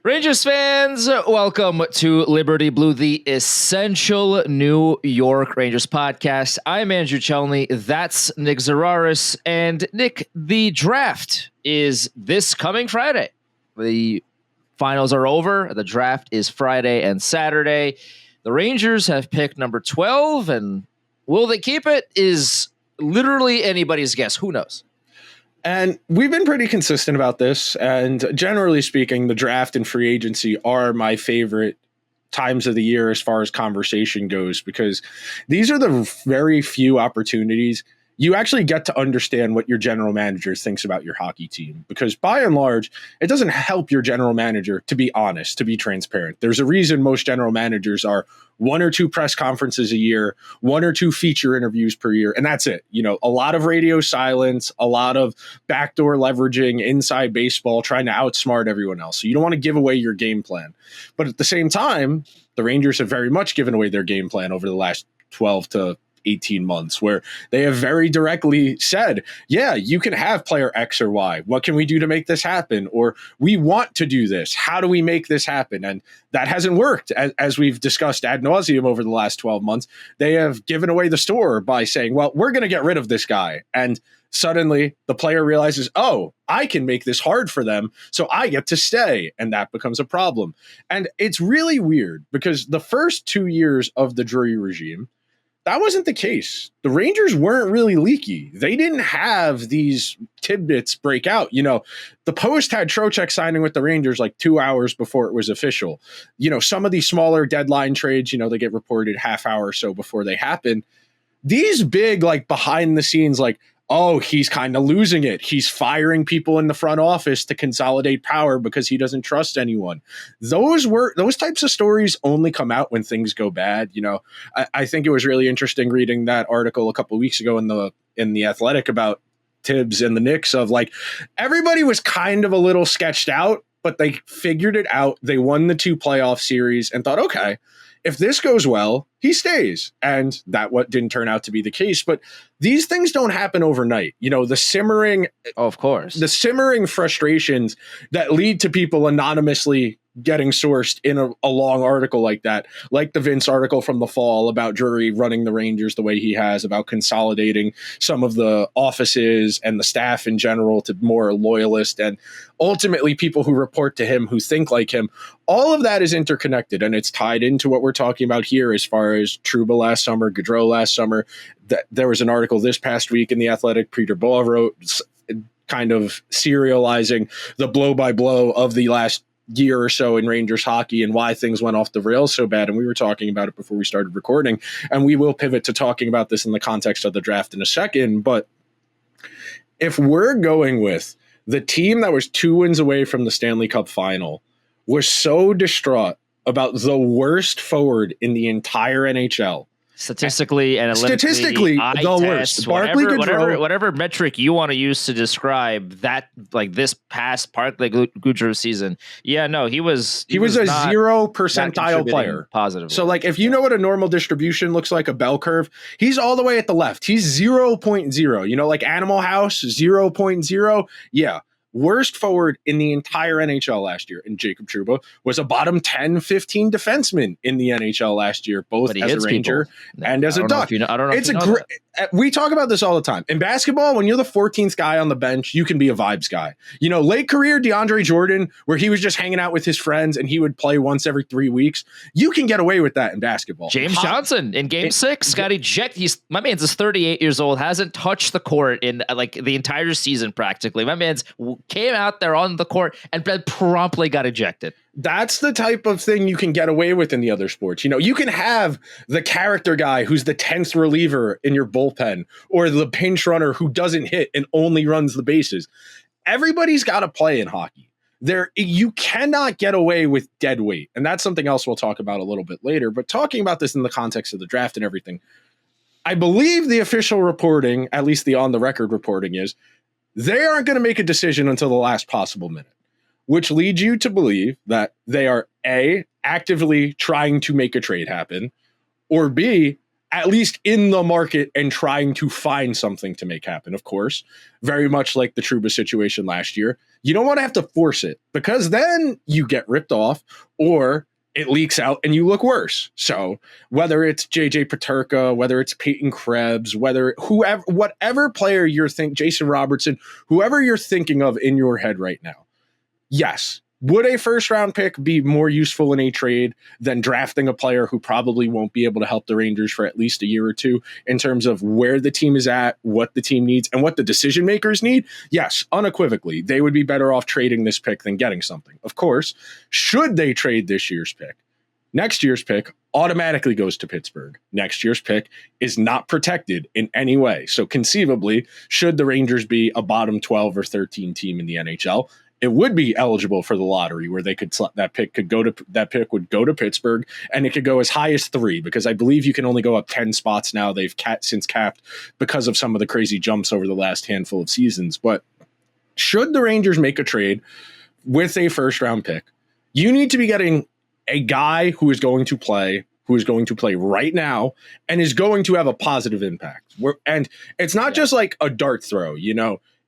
Rangers fans, welcome to Liberty Blue, the essential New York Rangers podcast. I'm Andrew Chelney. That's Nick Zararis. And Nick, the draft is this coming Friday. The finals are over. The draft is Friday and Saturday. The Rangers have picked number 12, and will they keep it is literally anybody's guess. Who knows? And we've been pretty consistent about this. And generally speaking, the draft and free agency are my favorite times of the year as far as conversation goes, because these are the very few opportunities you actually get to understand what your general manager thinks about your hockey team. Because by and large, it doesn't help your general manager to be honest, to be transparent. There's a reason most general managers are 1 or 2 press conferences a year, 1 or 2 feature interviews per year, and that's it. You know, a lot of radio silence, a lot of backdoor leveraging, inside baseball, trying to outsmart everyone else. So you don't want to give away your game plan. But at the same time, the Rangers have very much given away their game plan over the last 12 to 18 months, where they have very directly said, yeah, you can have player X or Y. What can we do to make this happen? Or we want to do this. How do we make this happen? And that hasn't worked. As we've discussed ad nauseum over the last 12 months, they have given away the store by saying, well, we're going to get rid of this guy. And suddenly the player realizes, oh, I can make this hard for them, so I get to stay. And that becomes a problem. And it's really weird because the first 2 years of the Drury regime, that wasn't the case. The Rangers weren't really leaky. They didn't have these tidbits break out. You know, the Post had Trocheck signing with the Rangers like 2 hours before it was official. You know, some of these smaller deadline trades, you know, they get reported half hour or so before they happen. These big, like behind the scenes, like, oh, he's kind of losing it. He's firing people in the front office to consolidate power because he doesn't trust anyone. Those types of stories only come out when things go bad. You know, I think it was really interesting reading that article a couple of weeks ago in the Athletic about Tibbs and the Knicks, of like, everybody was kind of a little sketched out, but they figured it out. They won the 2 playoff series and thought, okay, if this goes well, he stays. And that what didn't turn out to be the case. But these things don't happen overnight. You know, the simmering frustrations that lead to people anonymously getting sourced in a long article like that, like the Vince article from the fall about Drury running the Rangers the way he has, about consolidating some of the offices and the staff in general to more loyalist, and ultimately people who report to him who think like him. All of that is interconnected, and it's tied into what we're talking about here as far as Trouba last summer, Gaudreau last summer. There was an article this past week in The Athletic, Peter Baugh wrote, kind of serializing the blow-by-blow of the last year or so in Rangers hockey and why things went off the rails so bad. And we were talking about it before we started recording, and we will pivot to talking about this in the context of the draft in a second. But if we're going with the team that was 2 wins away from the Stanley Cup final was so distraught about the worst forward in the entire NHL, statistically and analytically, the worst. Whatever metric you want to use to describe that, like this past Barclay Goodrow season. Yeah, no, he was a 0 percentile player. Positively. So, like, if you know what a normal distribution looks like, a bell curve, he's all the way at the left. He's 0.0. You know, like Animal House 0.0. Yeah. Worst forward in the entire NHL last year. And Jacob Trouba was a bottom 10, 15 defenseman in the NHL last year, both as a Ranger and as a Duck. We talk about this all the time. In basketball, when you're the 14th guy on the bench, you can be a vibes guy. You know, late career DeAndre Jordan, where he was just hanging out with his friends and he would play once every 3 weeks. You can get away with that in basketball. James Johnson in Game 6 got ejected. My man's is 38 years old, hasn't touched the court in like the entire season practically. My man's came out there on the court and promptly got ejected. That's the type of thing you can get away with in the other sports. You know, you can have the character guy who's the 10th reliever in your bullpen, or the pinch runner who doesn't hit and only runs the bases. Everybody's got to play in hockey. You cannot get away with dead weight. And that's something else we'll talk about a little bit later. But talking about this in the context of the draft and everything, I believe the official reporting, at least the on-the-record reporting, is they aren't going to make a decision until the last possible minute, which leads you to believe that they are A, actively trying to make a trade happen, or B, at least in the market and trying to find something to make happen. Of course, very much like the Trouba situation last year, you don't want to have to force it, because then you get ripped off or it leaks out and you look worse. So whether it's JJ Peterka, whether it's Peyton Krebs, whatever player you're Jason Robertson, whoever you're thinking of in your head right now, yes. Would a first round pick be more useful in a trade than drafting a player who probably won't be able to help the Rangers for at least a year or two in terms of where the team is at, what the team needs, and what the decision makers need? Yes, unequivocally, they would be better off trading this pick than getting something. Of course, should they trade this year's pick, next year's pick automatically goes to Pittsburgh. Next year's pick is not protected in any way. So conceivably, should the Rangers be a bottom 12 or 13 team in the NHL, it would be eligible for the lottery, where they could that pick would go to Pittsburgh, and it could go as high as 3, because I believe you can only go up 10 spots now. They've since capped because of some of the crazy jumps over the last handful of seasons. But should the Rangers make a trade with a first round pick, you need to be getting a guy who is going to play right now and is going to have a positive impact. And it's not just like a dart throw,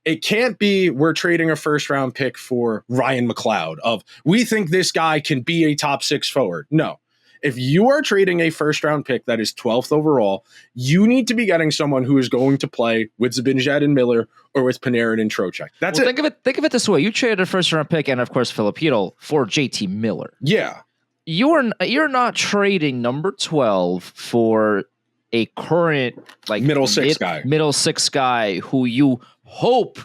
It can't be we're trading a first round pick for Ryan McLeod of we think this guy can be a top 6 forward. No. If you are trading a first round pick that is 12th overall, you need to be getting someone who is going to play with Zibanejad and Miller or with Panarin and Trocheck. That's it. Think of it this way. You traded a first round pick and, of course, Filipino for JT Miller. Yeah. You're not trading number 12 for a current middle six guy who you hope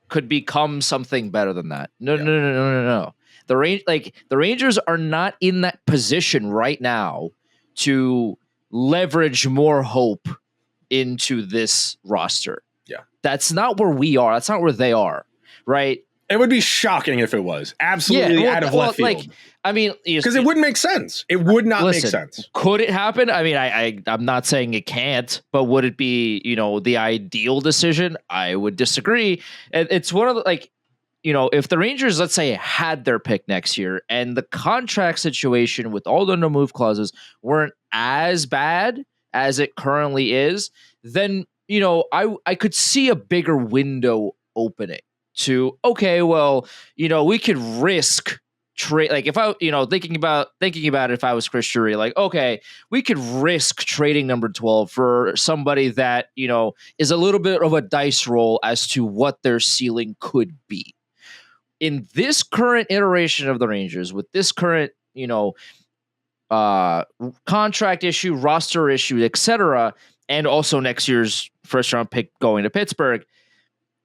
could become something better than that. No. The Rangers are not in that position right now to leverage more hope into this roster. Yeah. That's not where we are. That's not where they are, right? It would be shocking if it was absolutely out of left field. Because it wouldn't make sense. It would not make sense. Could it happen? I'm not saying it can't, but would it be, the ideal decision? I would disagree. It's one of the, if the Rangers, let's say, had their pick next year and the contract situation with all the no move clauses weren't as bad as it currently is, then, I could see a bigger window opening to, okay, well, we could risk trade. Like if I, thinking about it, if I was Chris Drury, okay, we could risk trading number 12 for somebody that, is a little bit of a dice roll as to what their ceiling could be. In this current iteration of the Rangers, with this current, contract issue, roster issue, etc., and also next year's first round pick going to Pittsburgh,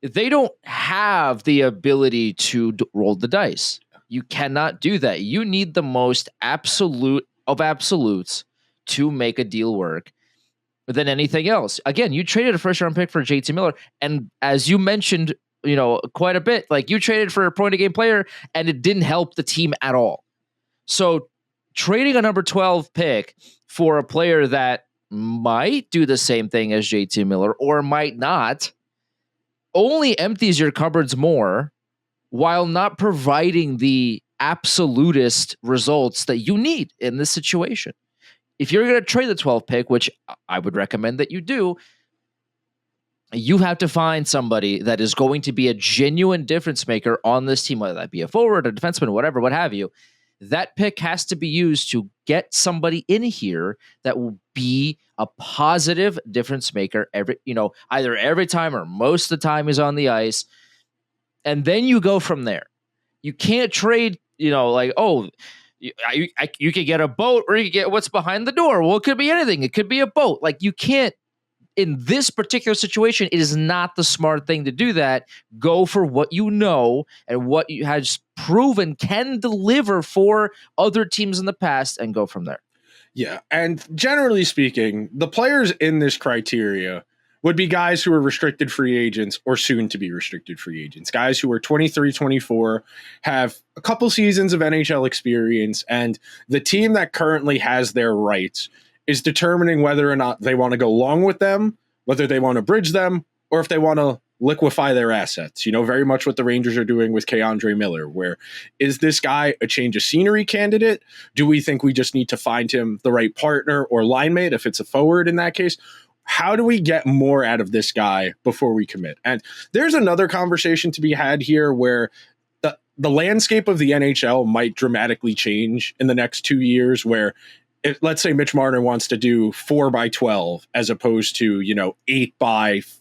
they don't have the ability to roll the dice. You cannot do that. You need the most absolute of absolutes to make a deal work than anything else. Again, you traded a first round pick for JT Miller, and as you mentioned, quite a bit, you traded for a point a game player and it didn't help the team at all. So trading a number 12 pick for a player that might do the same thing as JT Miller or might not only empties your cupboards more while not providing the absolutist results that you need in this situation. If you're going to trade the 12th pick, which I would recommend that you do, you have to find somebody that is going to be a genuine difference maker on this team, whether that be a forward, a defenseman, whatever, what have you. That pick has to be used to get somebody in here that will be a positive difference maker either every time or most of the time he's on the ice. And then you go from there. You can't trade, you could get a boat or you could get what's behind the door. Well, it could be anything. It could be a boat. You can't, in this particular situation, it is not the smart thing to do that. Go for what you know and what you has proven can deliver for other teams in the past and go from there. Yeah. And generally speaking, the players in this criteria would be guys who are restricted free agents or soon to be restricted free agents. Guys who are 23, 24, have a couple seasons of NHL experience, and the team that currently has their rights is determining whether or not they want to go along with them, whether they want to bridge them, or if they want to liquefy their assets. Very much what the Rangers are doing with K'Andre Miller, where is this guy a change of scenery candidate? Do we think we just need to find him the right partner or line mate if it's a forward in that case? How do we get more out of this guy before we commit? And there's another conversation to be had here where the landscape of the NHL might dramatically change in the next 2 years, where let's say Mitch Marner wants to do 4x12 as opposed to, 8x13,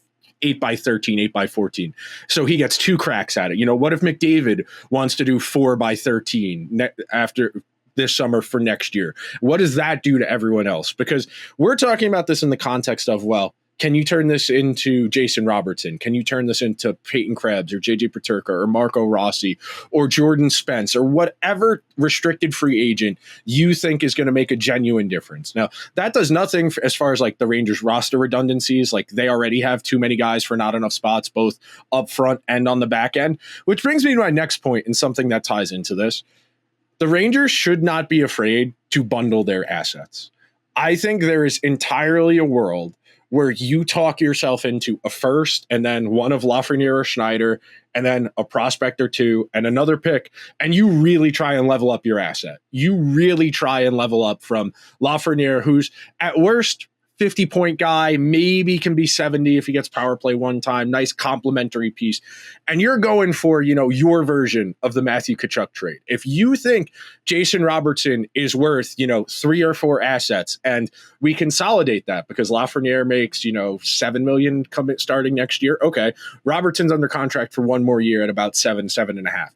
8x14. So he gets 2 cracks at it. What if McDavid wants to do 4x13 after this summer for next year? What does that do to everyone else? Because we're talking about this in the context of, well, can you turn this into Jason Robertson? Can you turn this into Peyton Krebs or JJ Peterka or Marco Rossi or Jordan Spence or whatever restricted free agent you think is going to make a genuine difference? Now, that does nothing as far as like the Rangers roster redundancies. Like they already have too many guys for not enough spots, both up front and on the back end, which brings me to my next point and something that ties into this. The Rangers should not be afraid to bundle their assets. I think there is entirely a world where you talk yourself into a first and then one of Lafreniere or Schneider and then a prospect or two and another pick, and you really try and level up your asset. You really try and level up from Lafreniere, who's at worst 50-point guy, maybe can be 70 if he gets power play one time, nice complimentary piece. And you're going for, your version of the Matthew Tkachuk trade. If you think Jason Robertson is worth, 3 or 4 assets, and we consolidate that because Lafreniere makes, $7 million starting next year. Okay. Robertson's under contract for 1 more year at about 7.5.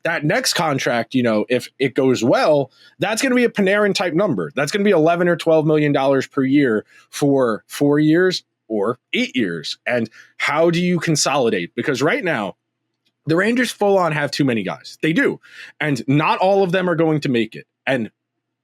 That next contract, if it goes well, that's going to be a Panarin type number. That's going to be $11 or $12 million per year for 4 years or 8 years. And how do you consolidate? Because right now, the Rangers full on have too many guys. They do. And not all of them are going to make it. And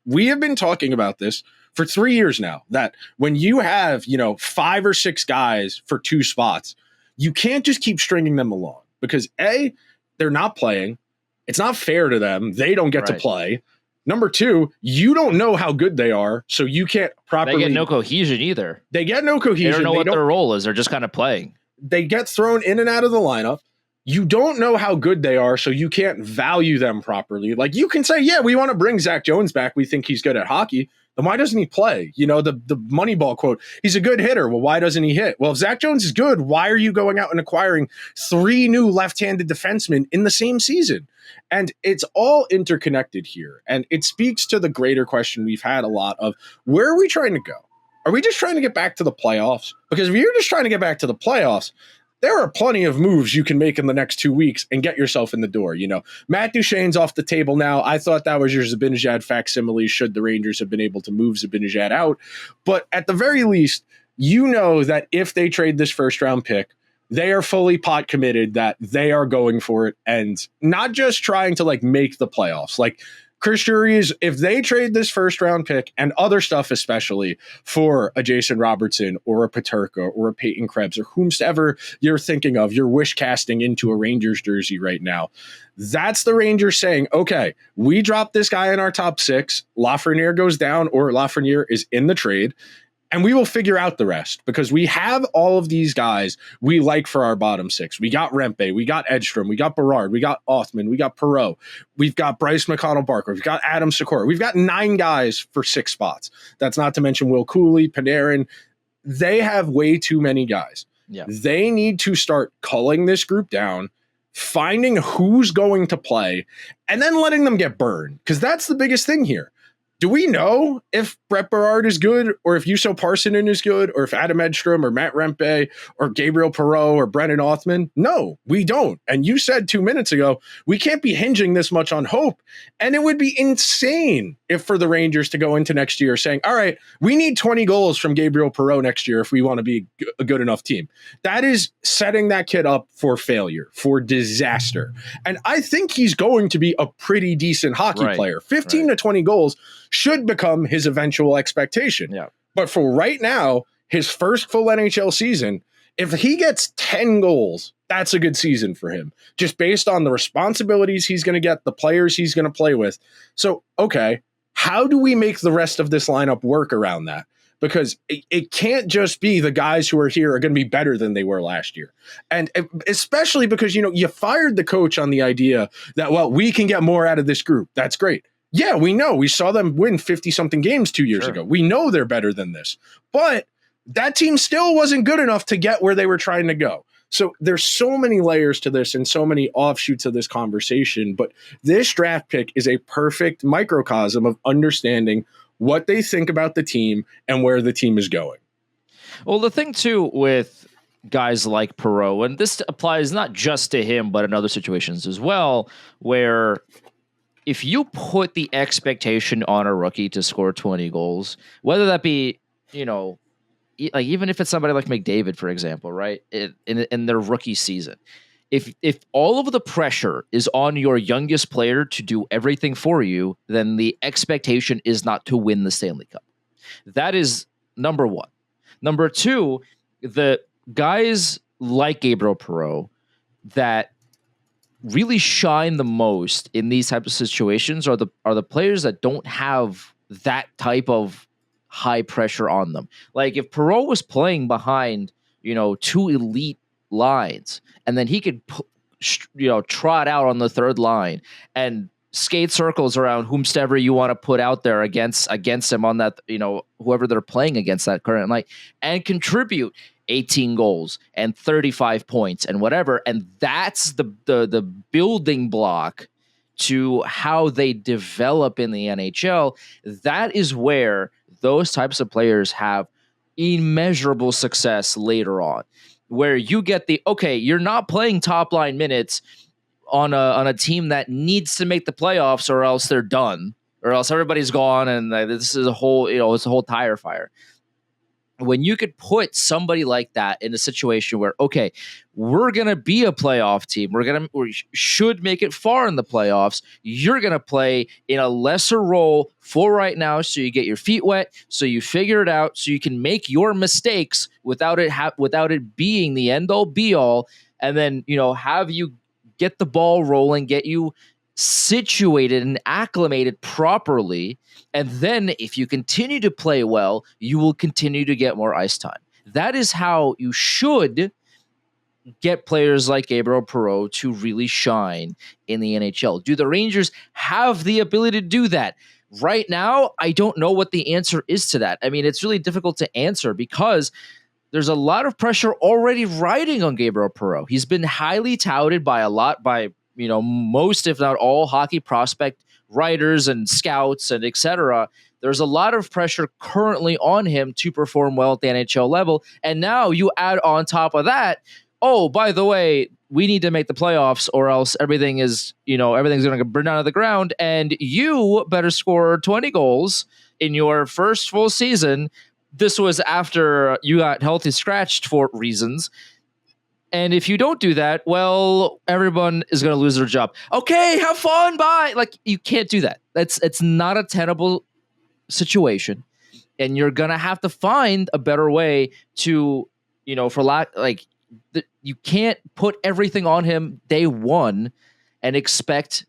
we have been talking about this for 3 years now, that when you have, 5 or 6 guys for 2 spots, you can't just keep stringing them along because A, they're not playing. It's not fair to them. They don't get to play. Number 2, you don't know how good they are, so you can't properly. They get no cohesion either. They get no cohesion. They don't know what their role is. They're just kind of playing. They get thrown in and out of the lineup. You don't know how good they are, so you can't value them properly. Like you can say, yeah, we want to bring Zach Jones back. We think he's good at hockey. Then why doesn't he play? The Moneyball quote, he's a good hitter. Well, why doesn't he hit? Well, if Zach Jones is good, why are you going out and acquiring 3 new left-handed defensemen in the same season? And it's all interconnected here. And it speaks to the greater question we've had a lot of, where are we trying to go? Are we just trying to get back to the playoffs? Because if you're just trying to get back to the playoffs, there are plenty of moves you can make in the next 2 weeks and get yourself in the door. Matt Duchene's off the table now. I thought that was your Zibanejad facsimile should the Rangers have been able to move Zibanejad out. But at the very least, that if they trade this first round pick, they are fully pot committed that they are going for it and not just trying to make the playoffs. Like Chris Drury is, if they trade this first round pick and other stuff, especially for a Jason Robertson or a Peterka or a Peyton Krebs or whomsoever you're thinking of, you're wish casting into a Rangers jersey right now. That's the Rangers saying, okay, we drop this guy in our top 6. Lafreniere goes down or Lafreniere is in the trade. And we will figure out the rest because we have all of these guys we like for our bottom 6. We got Rempe, we got Edstrom, we got Berard, we got Othman, we got Perreault, we've got Bryce McConnell-Barker, we've got Adam Sikora. We've got 9 guys for 6 spots. That's not to mention Will Cooley, Panarin. They have way too many guys. Yeah. They need to start culling this group down, finding who's going to play, and then letting them get burned because that's the biggest thing here. Do we know if Brett Berard is good or if Juuso Parssinen is good or if Adam Edstrom or Matt Rempe or Gabriel Perreault or Brennan Othman? No, we don't. And you said 2 minutes ago, we can't be hinging this much on hope. And it would be insane if for the Rangers to go into next year saying, all right, we need 20 goals from Gabriel Perreault next year if we want to be a good enough team. That is setting that kid up for failure, for disaster. And I think he's going to be a pretty decent hockey player. 15 to 20 goals should become his eventual expectation. Yeah. But for right now, his first full NHL season, if he gets 10 goals, that's a good season for him, just based on the responsibilities he's going to get, the players he's going to play with. So, okay, how do we make the rest of this lineup work around that? because it can't just be the guys who are here are going to be better than they were last year. And especially because, you fired the coach on the idea that, well, we can get more out of this group. That's great. Yeah, we know. We saw them win 50-something games 2 years ago. We know they're better than this. But that team still wasn't good enough to get where they were trying to go. So there's so many layers to this and so many offshoots of this conversation. But this draft pick is a perfect microcosm of understanding what they think about the team and where the team is going. Well, the thing, too, with guys like Perreault, and this applies not just to him, but in other situations as well, where if you put the expectation on a rookie to score 20 goals, whether that be, like even if it's somebody like McDavid, for example, right, in their rookie season, if all of the pressure is on your youngest player to do everything for you, then the expectation is not to win the Stanley Cup. That is number one. Number two, the guys like Gabriel Perreault that really shine the most in these types of situations are the players that don't have that type of high pressure on them. Like if Perreault was playing behind, two elite lines, and then he could, trot out on the third line and skate circles around whomsoever you want to put out there against him on that, whoever they're playing against that current night, and contribute 18 goals and 35 points and whatever. And that's the building block to how they develop in the NHL. That is where those types of players have immeasurable success later on, where you get you're not playing top line minutes on a team that needs to make the playoffs or else they're done, or else everybody's gone. And this is it's a whole tire fire. When you could put somebody like that in a situation where, we're going to be a playoff team, we should make it far in the playoffs, you're going to play in a lesser role for right now, so you get your feet wet, so you figure it out, so you can make your mistakes without it being the end-all be-all, and then, have you get the ball rolling, get you situated and acclimated properly. And then if you continue to play well, you will continue to get more ice time. That is how you should get players like Gabriel Perreault to really shine in the NHL. Do the Rangers have the ability to do that? Right now, I don't know what the answer is to that. I mean, it's really difficult to answer because there's a lot of pressure already riding on Gabriel Perreault. He's been highly touted by most, if not all, hockey prospect writers and scouts and etc. There's a lot of pressure currently on him to perform well at the NHL level. And now you add on top of that, by the way, we need to make the playoffs or else everything's going to burn out of the ground. And you better score 20 goals in your first full season. This was after you got healthy scratched for reasons. And if you don't do that, well, everyone is going to lose their job. Okay, have fun, bye. Like, you can't do that. It's not a tenable situation. And you're going to have to find a better way to, you can't put everything on him day one and expect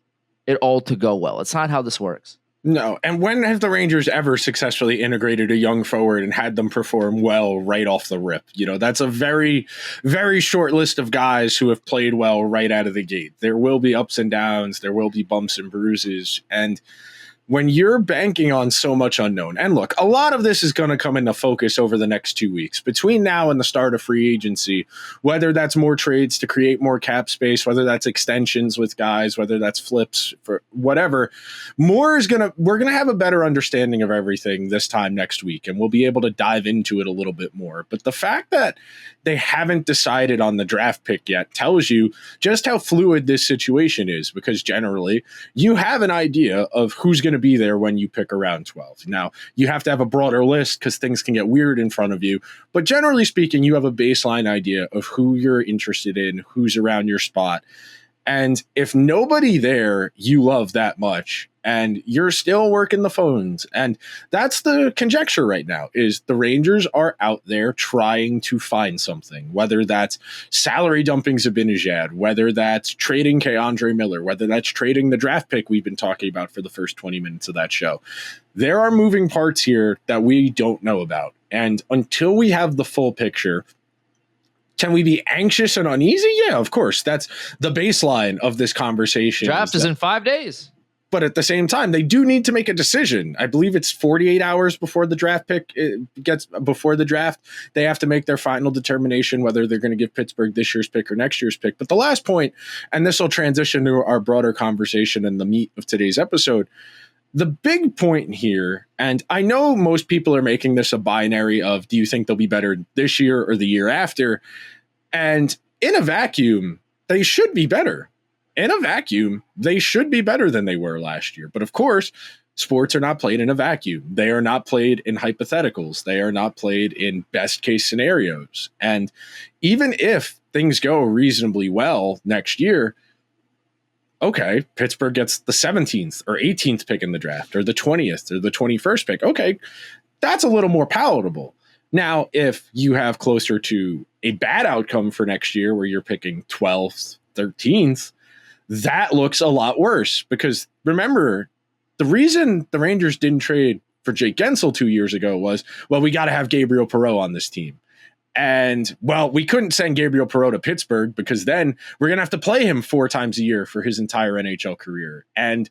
it all to go well. It's not how this works. No. And when have the Rangers ever successfully integrated a young forward and had them perform well right off the rip? That's a very, very short list of guys who have played well right out of the gate. There will be ups and downs. There will be bumps and bruises. And when you're banking on so much unknown, and look, a lot of this is going to come into focus over the next 2 weeks between now and the start of free agency, whether that's more trades to create more cap space, whether that's extensions with guys, whether that's flips for whatever. We're going to have a better understanding of everything this time next week, and we'll be able to dive into it a little bit more. But the fact that they haven't decided on the draft pick yet tells you just how fluid this situation is, because generally you have an idea of who's going to be there when you pick around 12. Now, you have to have a broader list because things can get weird in front of you. But generally speaking, you have a baseline idea of who you're interested in, who's around your spot. And if nobody there you love that much and you're still working the phones, and that's the conjecture right now, is the Rangers are out there trying to find something, whether that's salary dumping Zibanejad, whether that's trading K'Andre Miller, whether that's trading the draft pick we've been talking about for the first 20 minutes of that show. There are moving parts here that we don't know about. And until we have the full picture, can we be anxious and uneasy? Yeah, of course. That's the baseline of this conversation. Draft is in 5 days. But at the same time, they do need to make a decision. I believe it's 48 hours before the draft pick before the draft. They have to make their final determination whether they're going to give Pittsburgh this year's pick or next year's pick. But the last point, and this will transition to our broader conversation and the meat of today's episode, the big point here, and I know most people are making this a binary of, do you think they'll be better this year or the year after? And in a vacuum, they should be better. In a vacuum, they should be better than they were last year. But of course, sports are not played in a vacuum. They are not played in hypotheticals. They are not played in best case scenarios. And even if things go reasonably well next year, okay, Pittsburgh gets the 17th or 18th pick in the draft, or the 20th or the 21st pick. Okay, that's a little more palatable. Now, if you have closer to a bad outcome for next year where you're picking 12th, 13th, that looks a lot worse, because remember, the reason the Rangers didn't trade for Jake Gensel 2 years ago was, well, we got to have Gabriel Perreault on this team. And, well, we couldn't send Gabriel Perreault to Pittsburgh because then we're going to have to play him 4 times a year for his entire NHL career. And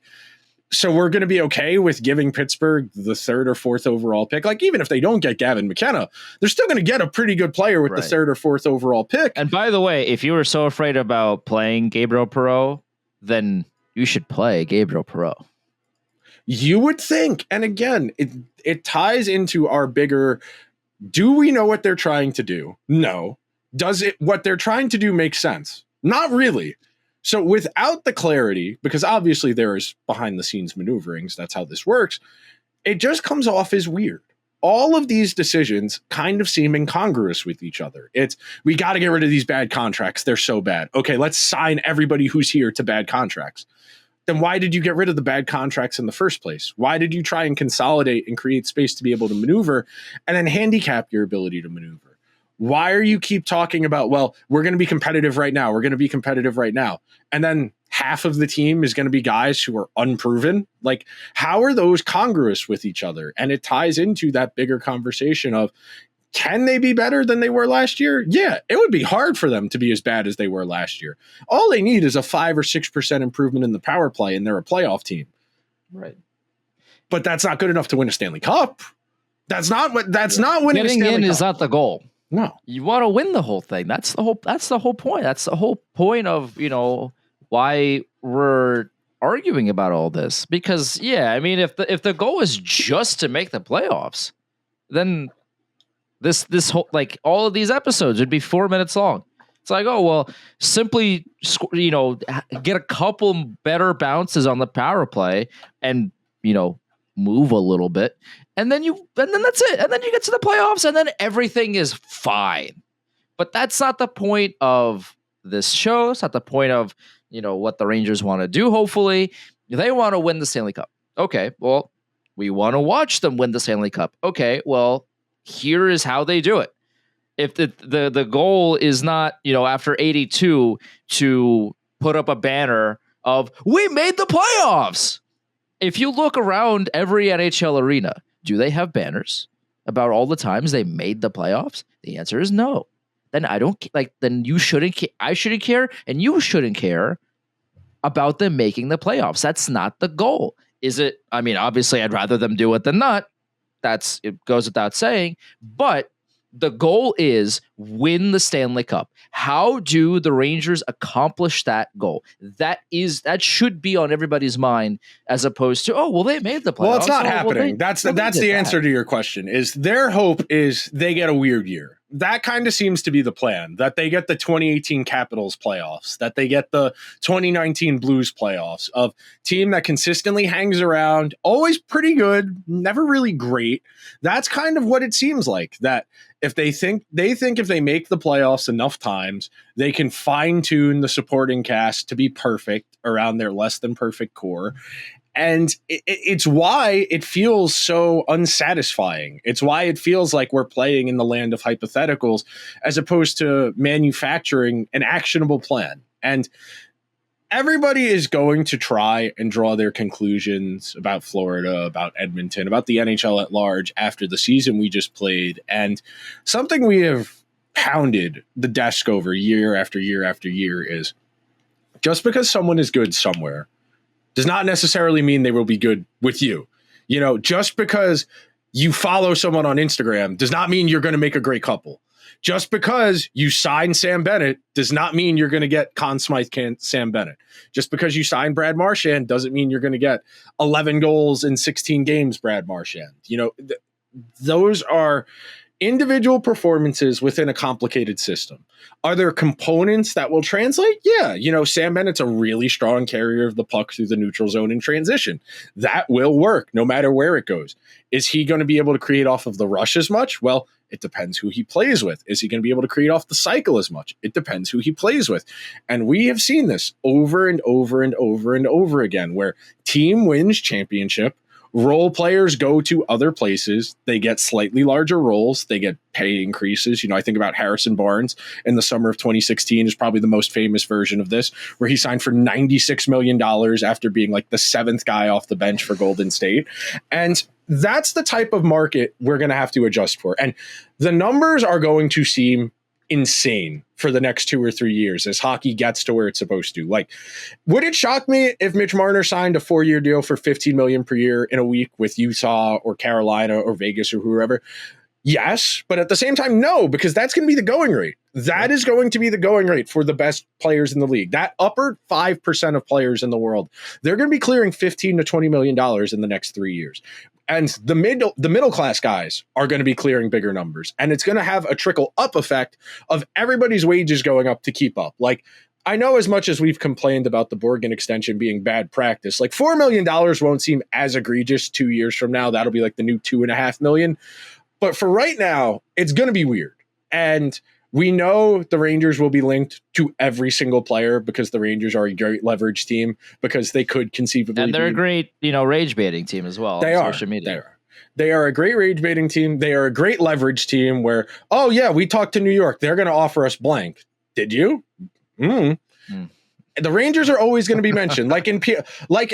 so we're going to be okay with giving Pittsburgh the 3rd or 4th overall pick. Like, even if they don't get Gavin McKenna, they're still going to get a pretty good player with the 3rd or 4th overall pick. And by the way, if you were so afraid about playing Gabriel Perreault, then you should play Gabriel Perreault. You would think. And again, it ties into our bigger, do we know what they're trying to do? No. Does what they're trying to do make sense? Not really. So without the clarity, because obviously there is behind the scenes maneuverings, that's how this works, it just comes off as weird. All of these decisions kind of seem incongruous with each other. It's, we got to get rid of these bad contracts. They're so bad. Okay, let's sign everybody who's here to bad contracts. Then why did you get rid of the bad contracts in the first place? Why did you try and consolidate and create space to be able to maneuver and then handicap your ability to maneuver? Why are you keep talking about, well, we're going to be competitive right now. We're going to be competitive right now. And then half of the team is going to be guys who are unproven. Like, how are those congruous with each other? And it ties into that bigger conversation of, can they be better than they were last year? Yeah, it would be hard for them to be as bad as they were last year. All they need is a 5 or 6% improvement in the power play, and they're a playoff team. Right. But that's not good enough to win a Stanley Cup. That's not winning a Stanley Cup. Getting in is not the goal. No. You want to win the whole thing. That's the whole point. That's the whole point of, why we're arguing about all this. Because I mean, if the goal is just to make the playoffs, then this whole, like, all of these episodes would be 4 minutes long. It's like, oh, well, simply, get a couple better bounces on the power play and, move a little bit. And then that's it. And then you get to the playoffs and then everything is fine. But that's not the point of this show. It's not the point of, what the Rangers want to do. Hopefully they want to win the Stanley Cup. Okay. Well, we want to watch them win the Stanley Cup. Okay. Well, here is how they do it. If the goal is not, after 82 to put up a banner of, we made the playoffs. If you look around every NHL arena, do they have banners about all the times they made the playoffs? The answer is no. Then I don't then you shouldn't, I shouldn't care, and you shouldn't care about them making the playoffs. That's not the goal. Is it? I mean, obviously I'd rather them do it than not. It goes without saying, but the goal is win the Stanley Cup. How do the Rangers accomplish that goal? That should be on everybody's mind, as opposed to, oh, well, they made the playoffs. Well, it's not happening. That's the answer to your question. Is their hope is they get a weird year. that kind of seems to be the plan, that they get the 2018 Capitals playoffs, that they get the 2019 Blues playoffs, of team that consistently hangs around, always pretty good, never really great. That's kind of what it seems like, that if they think if they make the playoffs enough times, they can fine tune the supporting cast to be perfect around their less than perfect core. And it's why it feels so unsatisfying. It's why it feels like we're playing in the land of hypotheticals as opposed to manufacturing an actionable plan. And everybody is going to try and draw their conclusions about Florida, about Edmonton, about the NHL at large after the season we just played. And something we have pounded the desk over year after year after year is, just because someone is good somewhere does not necessarily mean they will be good with you. You know, just because you follow someone on Instagram does not mean you're going to make a great couple. Just because you sign Sam Bennett does not mean you're going to get Conn Smythe Sam Bennett. Just because you sign Brad Marchand doesn't mean you're going to get 11 goals in 16 games, Brad Marchand. You know, those are individual performances within a complicated system. Are there components that will translate? Yeah. You know, Sam Bennett's a really strong carrier of the puck through the neutral zone in transition. That will work no matter where it goes. Is he going to be able to create off of the rush as much? Well, it depends who he plays with. Is he going to be able to create off the cycle as much? It depends who he plays with. And we have seen this over and over and over and over again, where team wins championship, role players go to other places. They get slightly larger roles. They get pay increases. You know, I think about Harrison Barnes in the summer of 2016 is probably the most famous version of this, where he signed for $96 million after being like the seventh guy off the bench for Golden State. And that's the type of market we're going to have to adjust for. And the numbers are going to seem insane for the next 2 or 3 years as hockey gets to where it's supposed to. Like, would it shock me if Mitch Marner signed a 4-year deal for $15 million per year in a week with Utah or Carolina or Vegas or whoever? Yes, but at the same time, no, because that's going to be the going rate. That is going to be the going rate for the best players in the league. That upper 5% of players in the world, they're going to be clearing $15 to $20 million in the next 3 years. And the middle class guys are going to be clearing bigger numbers. And it's going to have a trickle up effect of everybody's wages going up to keep up. Like, I know as much as we've complained about the Borgen extension being bad practice, like $4 million won't seem as egregious 2 years from now. That'll be like the new $2.5 million. But for right now, it's going to be weird. And we know the Rangers will be linked to every single player because the Rangers are a great leverage team, because they could conceivably and they're a great, rage baiting team as well. They are. Social media. They are a great rage baiting team. They are a great leverage team where, oh yeah, we talked to New York. They're going to offer us blank. Did you? The Rangers are always going to be mentioned. Like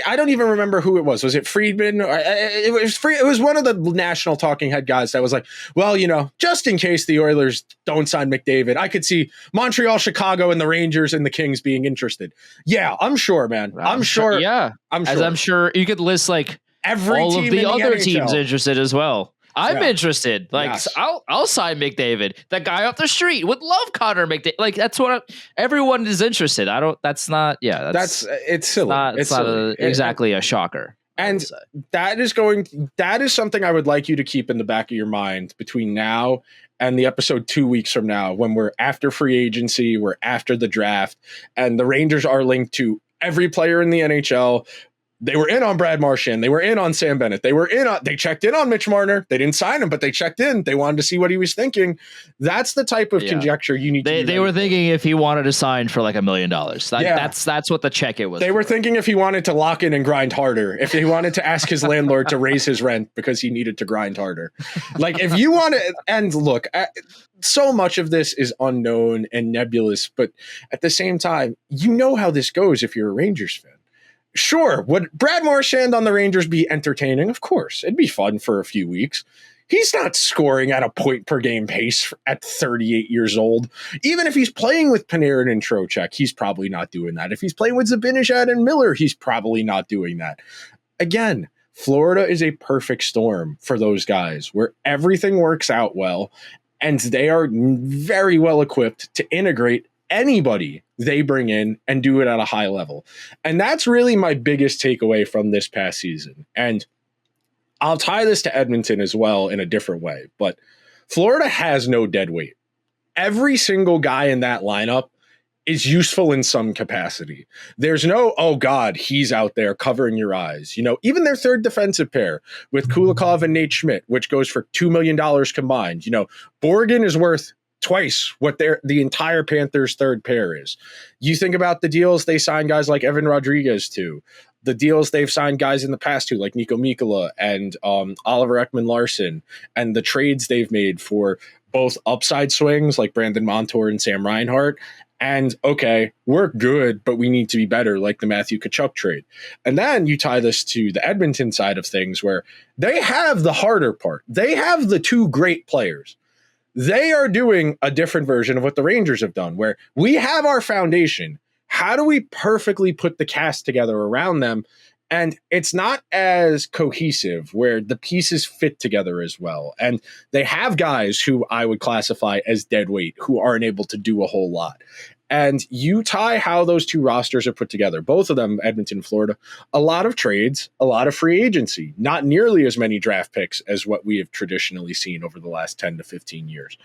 I don't even remember who it was. Was it Friedman? It was one of the national talking head guys that was like, well, just in case the Oilers don't sign McDavid, I could see Montreal, Chicago, and the Rangers and the Kings being interested. Yeah, I'm sure, man. I'm sure. Yeah, I'm sure. As I'm sure you could list like every all team of the other NHL. Teams interested as well. I'm interested. Like, yes. I'll sign McDavid. That guy up the street would love Connor McDavid. Like, that's what everyone is interested. It's not. Yeah, it's silly. It's not exactly a shocker. And that is something I would like you to keep in the back of your mind between now and the episode 2 weeks from now, when we're after free agency, we're after the draft, and the Rangers are linked to every player in the NHL. They were in on Brad Marchand. They were in on Sam Bennett. They checked in on Mitch Marner. They didn't sign him, but they checked in. They wanted to see what he was thinking. That's the type of conjecture you need to. They were thinking if he wanted to sign for like $1 million. That's what the check it was. They were thinking if he wanted to lock in and grind harder, if he wanted to ask his landlord to raise his rent because he needed to grind harder. Like, if you want to, and look, so much of this is unknown and nebulous, but at the same time, you know how this goes if you're a Rangers fan. Sure, would Brad Marchand on the Rangers be entertaining? Of course. It'd be fun for a few weeks. He's not scoring at a point per game pace at 38 years old. Even if he's playing with Panarin and Trocheck, he's probably not doing that. If he's playing with Zibanejad and Miller, he's probably not doing that. Again, Florida is a perfect storm for those guys where everything works out well, and they are very well equipped to integrate anybody they bring in and do it at a high level. And that's really my biggest takeaway from this past season. And I'll tie this to Edmonton as well in a different way, but Florida has no dead weight. every single guy in that lineup is useful in some capacity. There's no, oh God, he's out there covering your eyes. Even their third defensive pair with Kulikov and Nate Schmidt, which goes for $2 million combined. Borgen is worth twice what the entire Panthers third pair is. You think about the deals they signed guys like Evan Rodriguez to, the deals they've signed guys in the past to, like Nico Mikkola and Oliver Ekman-Larsson, and the trades they've made for both upside swings like Brandon Montour and Sam Reinhart, and okay, we're good, but we need to be better, like the Matthew Tkachuk trade. And then you tie this to the Edmonton side of things, where they have the harder part. They have the two great players. They are doing a different version of what the Rangers have done, where we have our foundation. How do we perfectly put the cast together around them? And it's not as cohesive, where the pieces fit together as well. And they have guys who I would classify as dead weight, who aren't able to do a whole lot. And you tie how those two rosters are put together, both of them, Edmonton, Florida, a lot of trades, a lot of free agency, not nearly as many draft picks as what we have traditionally seen over the last 10 to 15 years.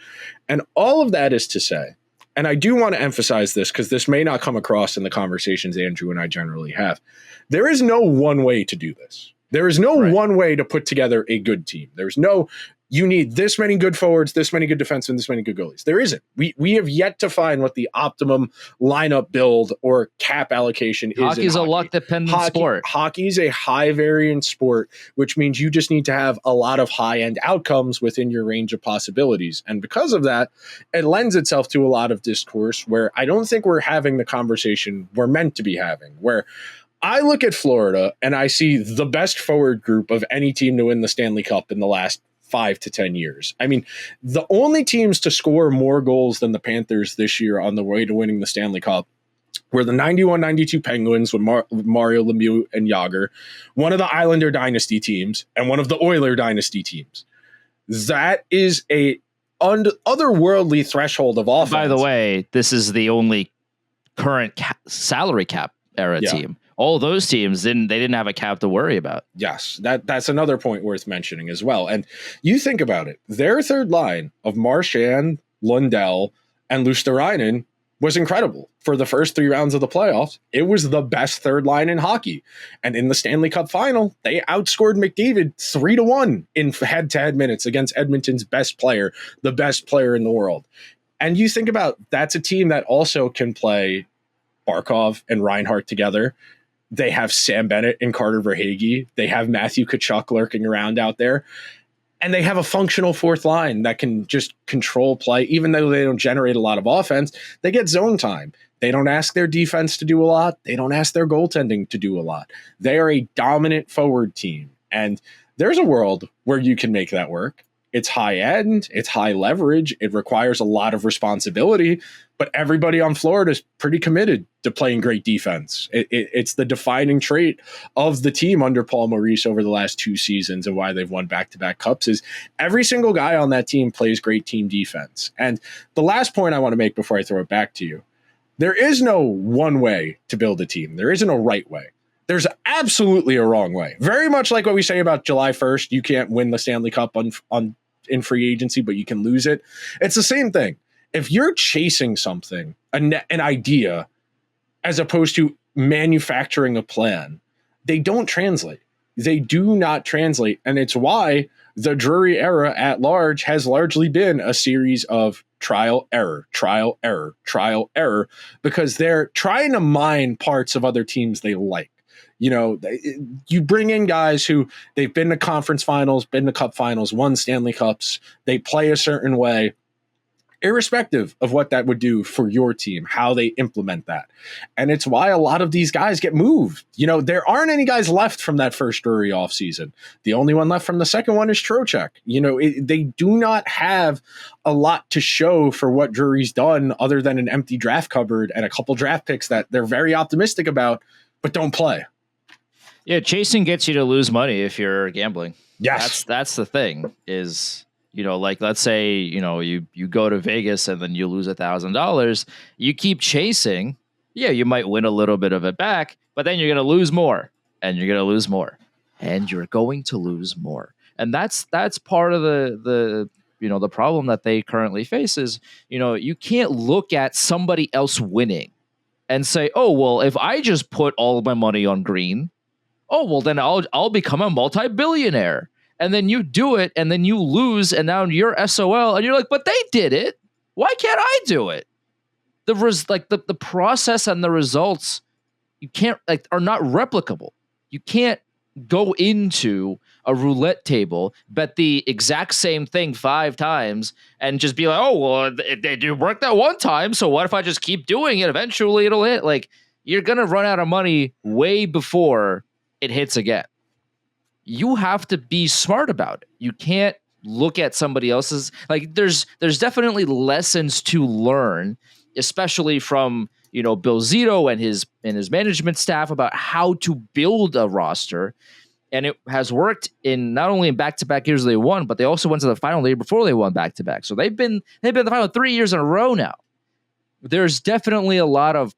And all of that is to say, and I do want to emphasize this because this may not come across in the conversations Andrew and I generally have, there is no one way to do this. There is no one way to put together a good team. There's no, you need this many good forwards, this many good defensemen, this many good goalies. There isn't. We have yet to find what the optimum lineup build or cap allocation is. Hockey's a luck-dependent sport. Hockey is a high-variance sport, which means you just need to have a lot of high-end outcomes within your range of possibilities. And because of that, it lends itself to a lot of discourse where I don't think we're having the conversation we're meant to be having, where I look at Florida and I see the best forward group of any team to win the Stanley Cup in the last 5 to 10 years. I mean, the only teams to score more goals than the Panthers this year on the way to winning the Stanley Cup were the 91-92 Penguins with Mario Lemieux and Jágr, one of the Islander dynasty teams, and one of the Oiler dynasty teams. That is a otherworldly threshold of offense. By the way, this is the only current salary cap era team. All those teams didn't have a cap to worry about. Yes, that's another point worth mentioning as well. And you think about it, their third line of Marchand, Lundell, and Luosterainen was incredible for the first 3 rounds of the playoffs. It was the best third line in hockey. And in the Stanley Cup final, they outscored McDavid 3-1 in head-to-head minutes against Edmonton's best player, the best player in the world. And you think about, that's a team that also can play Barkov and Reinhart together. They have Sam Bennett and Carter Verhaeghe. They have Matthew Tkachuk lurking around out there. And they have a functional fourth line that can just control play. Even though they don't generate a lot of offense, they get zone time. They don't ask their defense to do a lot. They don't ask their goaltending to do a lot. They are a dominant forward team. And there's a world where you can make that work. It's high end, it's high leverage, it requires a lot of responsibility, but everybody on Florida is pretty committed to playing great defense. It's the defining trait of the team under Paul Maurice over the last 2 seasons, and why they've won back-to-back cups is every single guy on that team plays great team defense. And the last point I want to make before I throw it back to you, there is no one way to build a team. There isn't a right way. There's absolutely a wrong way. Very much like what we say about July 1st, you can't win the Stanley Cup in free agency, but you can lose it. It's the same thing. If you're chasing something, an idea, as opposed to manufacturing a plan, they don't translate. They do not translate. And it's why the Drury era at large has largely been a series of trial, error, trial, error, trial, error, because they're trying to mine parts of other teams they like. You bring in guys who they've been to conference finals, been to cup finals, won Stanley Cups. They play a certain way, irrespective of what that would do for your team, how they implement that. And it's why a lot of these guys get moved. There aren't any guys left from that first Drury offseason. The only one left from the second one is Trocheck. They do not have a lot to show for what Drury's done other than an empty draft cupboard and a couple draft picks that they're very optimistic about, but don't play. Yeah, chasing gets you to lose money if you're gambling. Yes. That's the thing is, like let's say, you go to Vegas and then you lose $1,000. You keep chasing. Yeah, you might win a little bit of it back, but then you're going to lose more and you're going to lose more and you're going to lose more. And that's part of the the problem that they currently face is, you can't look at somebody else winning and say, oh, well, if I just put all of my money on green, oh, well, then I'll become a multi-billionaire. And then you do it, and then you lose, and now you're SOL, and you're like, but they did it. Why can't I do it? The process and the results you can't are not replicable. You can't go into a roulette table, bet the exact same thing 5 times, and just be like, oh, well, it worked that one time, so what if I just keep doing it? Eventually it'll hit. Like, you're going to run out of money way before it hits again. You have to be smart about it. You can't look at somebody else's. Like, there's definitely lessons to learn, especially from Bill Zito and his management staff about how to build a roster. And it has worked in not only in back-to-back years they won, but they also went to the final the year before they won back-to-back. So they've been in the final 3 years in a row now. There's definitely a lot of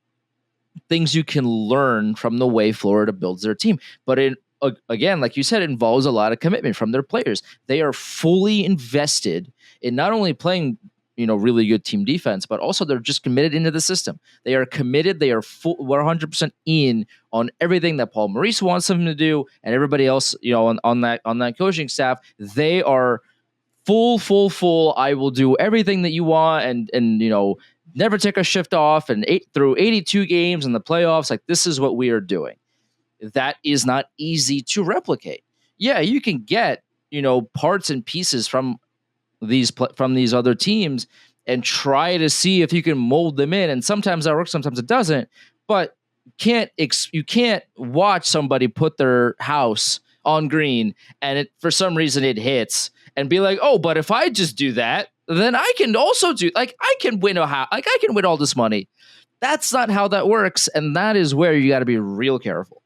things you can learn from the way Florida builds their team. But again, like you said, it involves a lot of commitment from their players. They are fully invested in not only playing really good team defense, but also they're just committed into the system. They are committed. They are 100% in on everything that Paul Maurice wants them to do, and everybody else, on that coaching staff. They are full. I will do everything that you want, and never take a shift off. And through 82 games in the playoffs, like, this is what we are doing. That is not easy to replicate. Yeah, you can get parts and pieces from these other teams and try to see if you can mold them in, and sometimes that works, sometimes it doesn't. But you can't watch somebody put their house on green and for some reason it hits and be like, oh, but if I just do that, then I can also do, I can win I can win all this money. That's not how that works, and that is where you got to be real careful.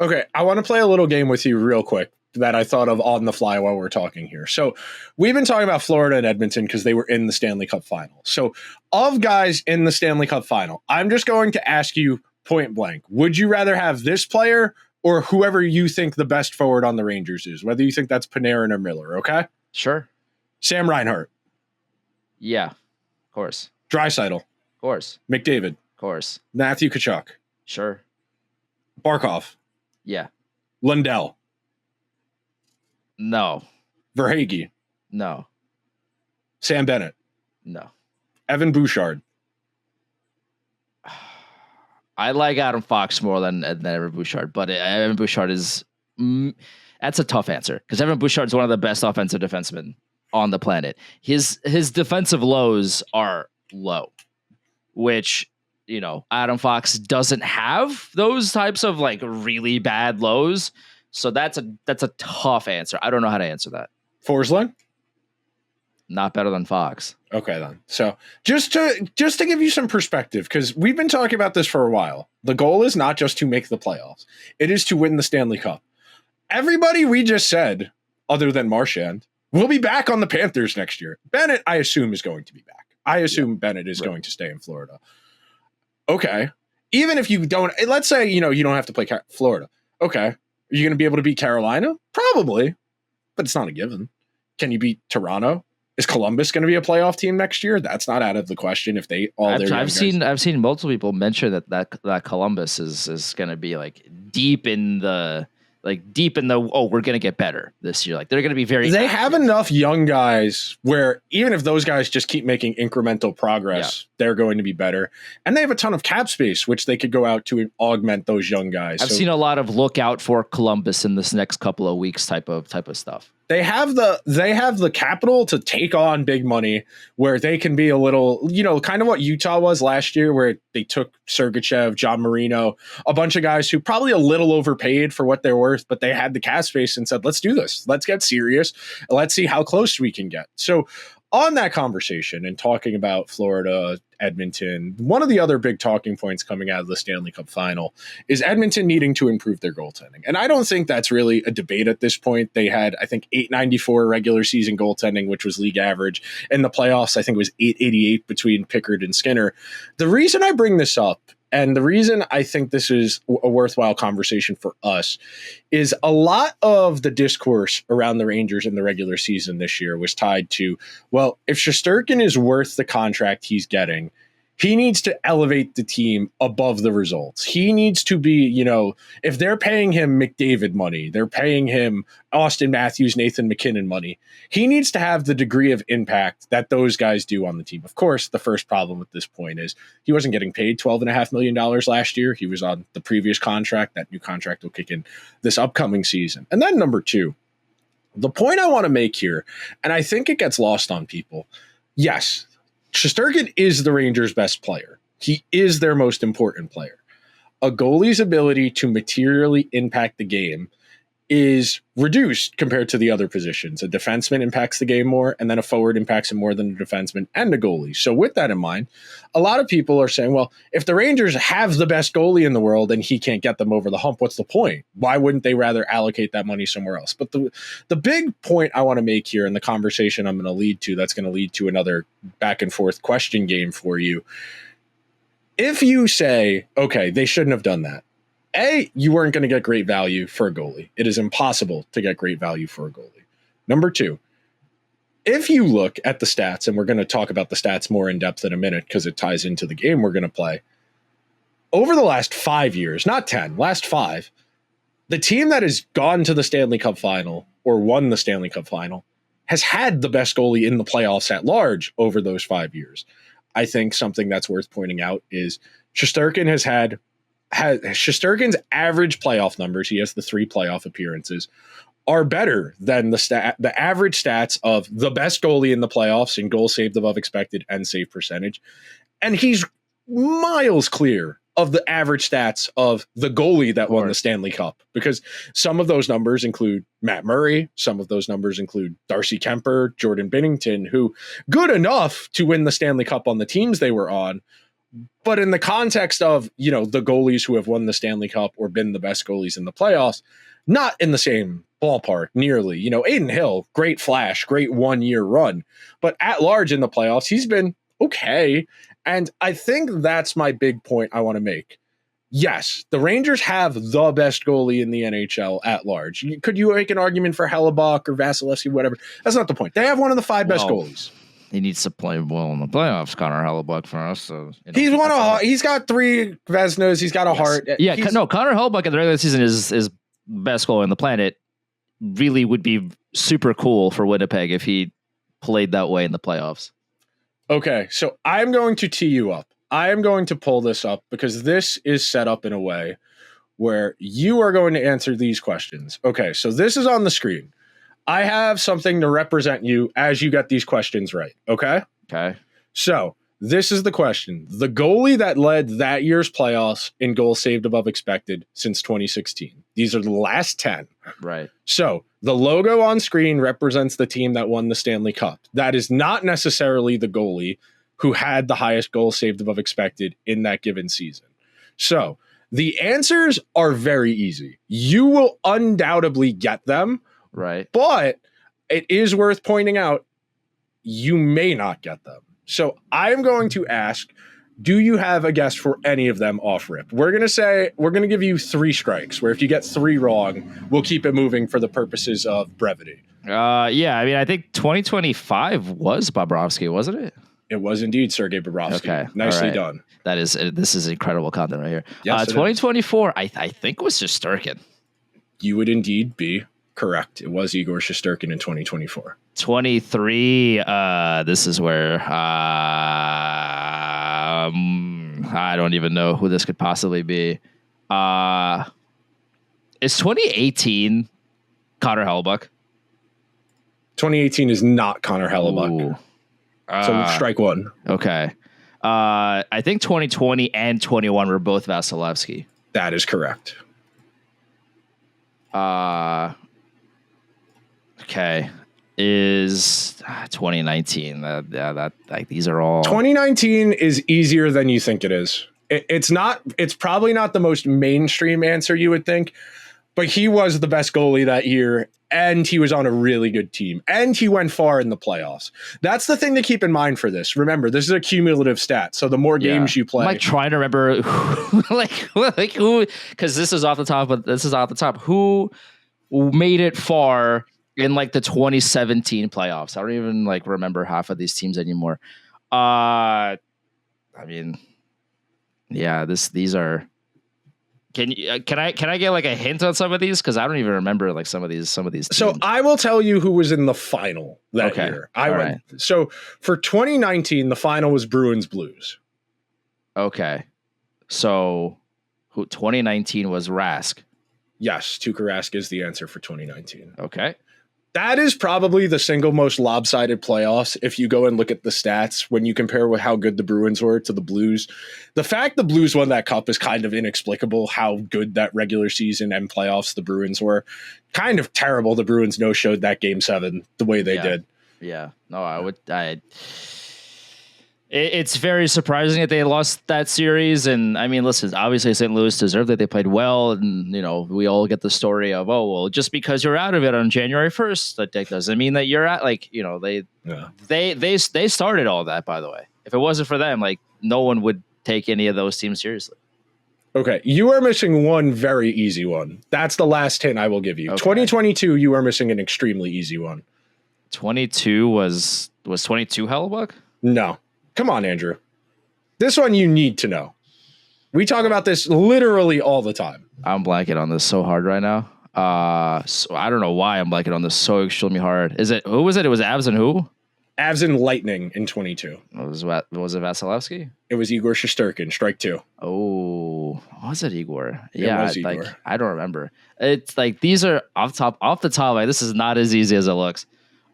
Okay, I want to play a little game with you real quick that I thought of on the fly while we're talking here. So we've been talking about Florida and Edmonton because they were in the Stanley Cup final. So of guys in the Stanley Cup final, I'm just going to ask you point blank, would you rather have this player or whoever you think the best forward on the Rangers is, whether you think that's Panarin or Miller, okay? Sure. Sam Reinhart. Yeah, of course. Draisaitl. Of course. McDavid. Of course. Matthew Tkachuk. Sure. Barkov. Yeah. Lundell. No. Verhaeghe. No. Sam Bennett. No. Evan Bouchard. I like Adam Fox more than Evan Bouchard, but Evan Bouchard is that's a tough answer because Evan Bouchard is one of the best offensive defensemen on the planet. His defensive lows are low, which Adam Fox doesn't have those types of really bad lows. So that's a tough answer. I don't know how to answer that. Forsling? Not better than Fox. Okay, then. So just to give you some perspective, because we've been talking about this for a while. The goal is not just to make the playoffs. It is to win the Stanley Cup. Everybody we just said, other than Marchand, will be back on the Panthers next year. Bennett, I assume, is going to be back. I assume Bennett is going to stay in Florida. Okay. Even if you don't, let's say, you don't have to play Florida. Okay. Are you going to be able to beat Carolina? Probably, but it's not a given. Can you beat Toronto? Is Columbus going to be a playoff team next year? That's not out of the question. If they all I've seen multiple people mention that Columbus is going to be deep in the we're going to get better this year. They're going to be very. They active. have enough young guys where even if those guys just keep making incremental progress, they're going to be better. And they have a ton of cap space, which they could go out to augment those young guys. I've seen a lot of look out for Columbus in this next couple of weeks type of stuff. They have the capital to take on big money where they can be a little, kind of what Utah was last year, where they took Sergachev, John Marino, a bunch of guys who probably a little overpaid for what they're worth, but they had the cap space and said, let's do this. Let's get serious. Let's see how close we can get. So on that conversation and talking about Florida, Edmonton, one of the other big talking points coming out of the Stanley Cup final is Edmonton needing to improve their goaltending. And I don't think that's really a debate at this point. They had, I think, .894 regular season goaltending, which was league average. In the playoffs, I think it was .888 between Pickard and Skinner. The reason I bring this up And the reason I think this is a worthwhile conversation for us is a lot of the discourse around the Rangers in the regular season this year was tied to, well, if Shesterkin is worth the contract he's getting, he needs to elevate the team above the results. He needs to be, if they're paying him McDavid money, they're paying him Austin Matthews, Nathan McKinnon money, he needs to have the degree of impact that those guys do on the team. Of course, the first problem at this point is he wasn't getting paid $12.5 million last year. He was on the previous contract. That new contract will kick in this upcoming season. And then number two, the point I want to make here, and I think it gets lost on people, yes, Shesterkin is the Rangers' best player. He is their most important player. A goalie's ability to materially impact the game is reduced compared to the other positions. A defenseman impacts the game more, and then a forward impacts it more than a defenseman and a goalie. So with that in mind, a lot of people are saying, well, if the Rangers have the best goalie in the world and he can't get them over the hump, what's the point? Why wouldn't they rather allocate that money somewhere else? But the big point I want to make here in the conversation I'm going to lead to, that's going to lead to another back and forth question game for you. If you say, okay, they shouldn't have done that, you weren't going to get great value for a goalie. It is impossible to get great value for a goalie. Number two, if you look at the stats, and we're going to talk about the stats more in depth in a minute because it ties into the game we're going to play, over the last 5 years, not 10, last 5, the team that has gone to the Stanley Cup final or won the Stanley Cup final has had the best goalie in the playoffs at large over those 5 years. I think something that's worth pointing out is Shesterkin has Shesterkin's average playoff numbers, he has the 3 playoff appearances, are better than the average stats of the best goalie in the playoffs in goals saved above expected and save percentage. And he's miles clear of the average stats of the goalie that won the Stanley Cup, because some of those numbers include Matt Murray. Some of those numbers include Darcy Kemper, Jordan Binnington, who good enough to win the Stanley Cup on the teams they were on. But in the context of, the goalies who have won the Stanley Cup or been the best goalies in the playoffs, not in the same ballpark nearly. Adin Hill, great flash, great 1-year run. But at large in the playoffs, he's been okay. And I think that's my big point I want to make. Yes, the Rangers have the best goalie in the NHL at large. Could you make an argument for Hellebuck or Vasilevsky, whatever? That's not the point. They have one of the 5 best goalies. He needs to play well in the playoffs, Connor Hellebuck, for us. So he's got 3 Vezinas. He's got a heart. Yeah, Connor Hellebuck in the regular season is best goalie on the planet. Really would be super cool for Winnipeg if he played that way in the playoffs. Okay, so I'm going to tee you up. I am going to pull this up because this is set up in a way where you are going to answer these questions. Okay, so this is on the screen. I have something to represent you as you get these questions right. Okay? Okay. So this is the question. The goalie that led that year's playoffs in goals saved above expected since 2016. These are the last 10. Right. So the logo on screen represents the team that won the Stanley Cup. That is not necessarily the goalie who had the highest goals saved above expected in that given season. So the answers are very easy. You will undoubtedly get them. Right. But it is worth pointing out, you may not get them. So I'm going to ask, do you have a guess for any of them off rip? We're going to give you 3 strikes, where if you get 3 wrong, we'll keep it moving for the purposes of brevity. Yeah, I mean, I think 2025 was Bobrovsky, wasn't it? It was indeed Sergei Bobrovsky. Okay. Nicely done. This is incredible content right here. Yes, 2024, I think was Shesterkin. You would indeed be correct. It was Igor Shesterkin in 2024. 23. This is where I don't even know who this could possibly be. Is 2018 Connor Hellebuck? 2018 is not Connor Hellebuck. So strike 1. Okay. I think 2020 and 21 were both Vasilevsky. That is correct. Okay. Is 2019. These are all 2019 is easier than you think it is. It's probably not the most mainstream answer you would think, but he was the best goalie that year, and he was on a really good team, and he went far in the playoffs. That's the thing to keep in mind for this. Remember, this is a cumulative stat, so the more games you play. I'm like trying to remember who, because this is off the top, who made it far in like the 2017 playoffs. I don't even like remember half of these teams anymore. I mean, yeah, these are. Can I get like a hint on some of these? Because I don't even remember like some of these teams. So I will tell you who was in the final that year. So for 2019, the final was Bruins Blues. Okay. So 2019 was Rask. Yes, Tuukka Rask is the answer for 2019. Okay. That is probably the single most lopsided playoffs if you go and look at the stats when you compare with how good the Bruins were to the Blues. The fact the Blues won that cup is kind of inexplicable how good that regular season and playoffs the Bruins were. Kind of terrible the Bruins no-showed that Game 7 the way they did. Yeah. No, it's very surprising that they lost that series. And I mean, listen, obviously St. Louis deserved it. They played well. And, we all get the story of, oh, well, just because you're out of it on January 1st, that doesn't mean that you're at they started all that, by the way. If it wasn't for them, like no one would take any of those teams seriously. Okay. You are missing one very easy one. That's the last hint I will give you. Okay. 2022, you are missing an extremely easy one. 22 was 22 Hellebuck? No. Come on, Andrew. This one you need to know. We talk about this literally all the time. I'm blanking on this so hard right now. So I don't know why I'm blanking on this so extremely hard. Who was it? It was Avs and who? Avs and Lightning in 22. Was it Vasilevsky? It was Igor Shesterkin, strike 2. Oh, was it Igor? Yeah, it was Igor. Like I don't remember. It's like these are off the top. Like this is not as easy as it looks.